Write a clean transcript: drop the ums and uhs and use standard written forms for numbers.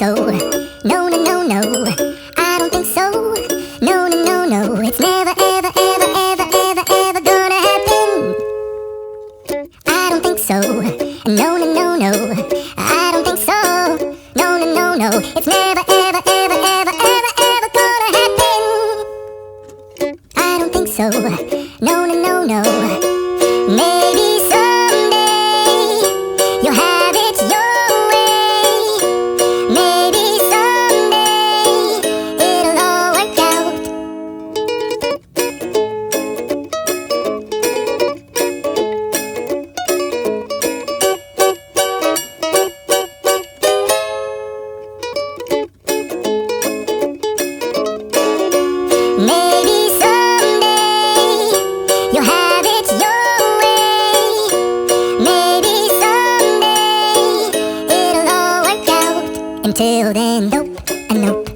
so. No, no, no, no, I don't think so. No, no, no, no, it's never, ever, ever, ever, ever, ever gonna happen. I don't think so. No, no, no, no, I don't think so. No, no, no, no, it's never, ever, ever, ever, ever, ever gonna happen. I don't think so. No, no, no, no. Maybe someday you'll have it your way. Maybe someday it'll all work out. Maybe someday you'll have it your way. Maybe someday it'll all work out. Until then, nope, and nope.